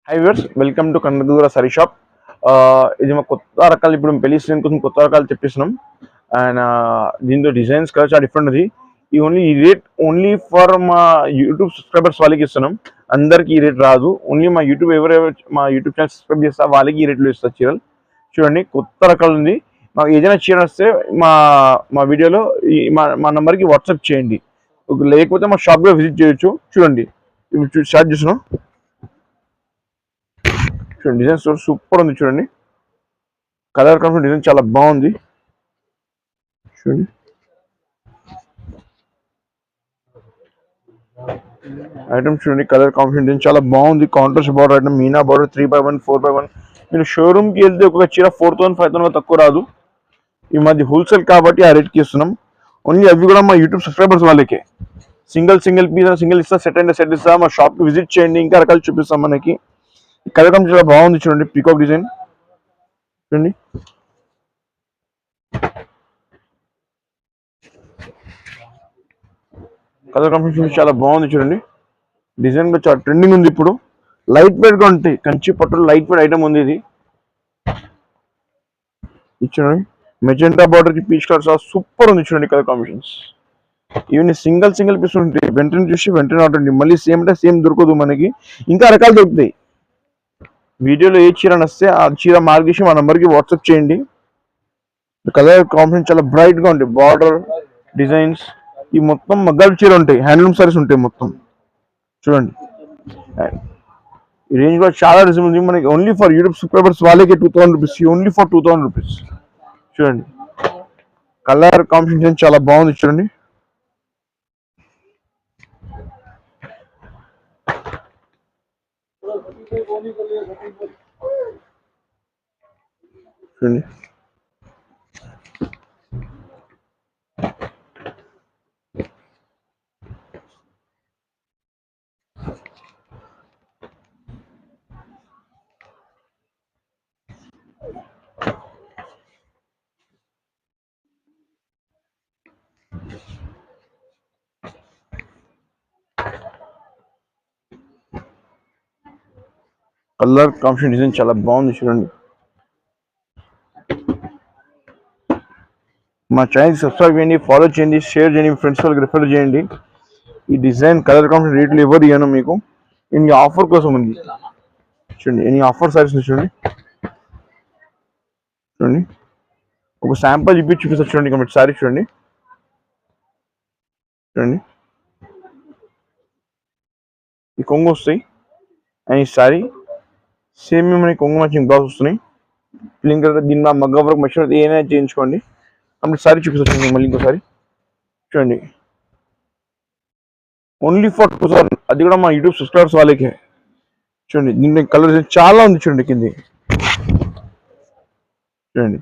High viewers, welcome to Kanakadurga sorry shop. ఇది మా కొత్త రకాలు ఇప్పుడు పెళ్లి సీజన్ కోసం కొత్త రకాలు తెప్పిస్తున్నాం. అండ్ దీంతో డిజైన్స్ కూడా చాలా డిఫరెంట్ ఉంది. ఈ రేట్ ఓన్లీ ఫర్ మా యూట్యూబ్ సబ్స్క్రైబర్స్ వాళ్ళకి ఇస్తున్నాం. అందరికి ఈ రేట్ రాదు. ఓన్లీ మా యూట్యూబ్ ఛానల్ సబ్స్క్రైబ్ చేస్తా వాళ్ళకి ఈ రేట్లు ఇస్తారు చీరలు. చూడండి, కొత్త రకాలు ఉంది. మాకు ఏదైనా చీర వస్తే మా వీడియోలో మా నెంబర్కి వాట్సాప్ చేయండి. లేకపోతే మా షాప్లో విజిట్ చేయొచ్చు. చూడండి, ఇప్పుడు స్టార్ట్ చేస్తున్నాం. చూడండి, డిజైన్ సూపర్ ఉంది. చూడండి, కలర్ కాంబినేషన్ డిజైన్ చాలా బాగుంది. చూడండి, ఐటమ్ చూడండి, కలర్ కాంబినేషన్ డిజైన్ చాలా బాగుంది. Contrast border item, Meena border 3x1 4x1. మీరు షోరూమ్కి వెళ్తే ఒక చీర 4,000 5,000 తక్కువ రాదు. ఈ మధ్య హోల్సేల్ కాబట్టి ఆ రేట్కి ఇస్తున్నాం. ఓన్లీ అవి కూడా మా యూట్యూబ్ సబ్స్క్రైబర్స్ వాళ్ళకే. సింగిల్ పీస్ సింగిల్ ఇస్తా, సెట్ ఇస్తా. మా షాప్కి విజిట్ చేయండి, ఇంకా రకాలు చూపిస్తాం. మనకి కలర్ కాంబినేషన్ చాలా బాగుంది. చూడండి, పీకాక్ డిజైన్ చూడండి. కలర్ కాంబినేషన్ చాలా బాగుంది. చూడండి, డిజైన్ కూడా చాలా ట్రెండింగ్ ఉంది. ఇప్పుడు లైట్ వెయిట్ గా ఉంటాయి. కంచి పట్టులో లైట్ వెయిట్ ఐటమ్ ఉంది. ఇది చూడండి, మెజెంటా బార్డర్ కి పీచ్ కలర్ సూపర్ ఉంది. చూడండి, కలర్ కాంబినేషన్స్ ఇవన్నీ సింగిల్ పీస్ ఉంటాయి. వెంటనే చూసి వెంటనే ఆర్డర్. మళ్ళీ సేమ్ అంటే సేమ్ దొరకదు మనకి. ఇంకా రకాలు దొరుకుతాయి. వీడియోలో ఏ చీర వస్తే ఆ చీర మార్క్ చేసి మా నెంబర్కి వాట్సాప్ చేయండి. కలర్ కాంబినేషన్ చాలా బ్రైట్ గా ఉంటాయి. బార్డర్ డిజైన్స్ ఈ మొత్తం మగ్గాల చీర ఉంటాయి. హ్యాండ్లూమ్ సారీస్ ఉంటాయి మొత్తం. చూడండి, ఈ రేంజ్ కూడా చాలా రీజనబుల్ ఉంది. మనకి ఓన్లీ ఫర్ యూట్యూబ్ సబ్స్క్రైబర్స్ వాళ్ళకి 2,000 రూపీస్. Only for 2,000 rupees. చూడండి, కలర్ కాంబినేషన్ చాలా బాగుంది. చూడండి, చూడండి, కలర్ కాంబినేషన్ డిజైన్ చాలా బాగుంది. చూడండి, మా ఛానల్ సబ్స్క్రైబ్ చేయండి, ఫాలో చేయండి, షేర్ చేయండి, మీ ఫ్రెండ్స్ వాళ్ళకి రిఫర్ చేయండి. ఈ డిజైన్ కలర్ కాంబినేషన్ రేట్లు ఎవరు ఇవ్వను మీకు. ఇన్ని ఆఫర్ కోసం ఉంది. చూడండి, ఎన్ని ఆఫర్ సారీస్ చూడండి. చూడండి, ఒక శాంపుల్ చూపిస్తారు. చూడండి, కంప్లీట్ సారీ చూడండి. చూడండి, ఈ కొంగు వస్తాయి. అండ్ ఈ సారీ సేమ్ మనకి కొంగు మ్యాచింగ్ బ్లౌజ్ వస్తున్నాయి. ప్లింక్ దీని మగ్గ వరకు మెషిన్ ఏదైనా చేయించుకోండి. కంప్లీట్ సారీ చూపిస్తారు. మళ్ళీ ఇంకోసారి చూడండి, ఓన్లీ ఫర్ 2,000. అది కూడా మా యూట్యూబ్ సబ్స్క్రైబర్స్ వాళ్ళకే. చూడండి, దీంట్లో కలర్ చాలా ఉంది. చూడండి, కింది చూడండి.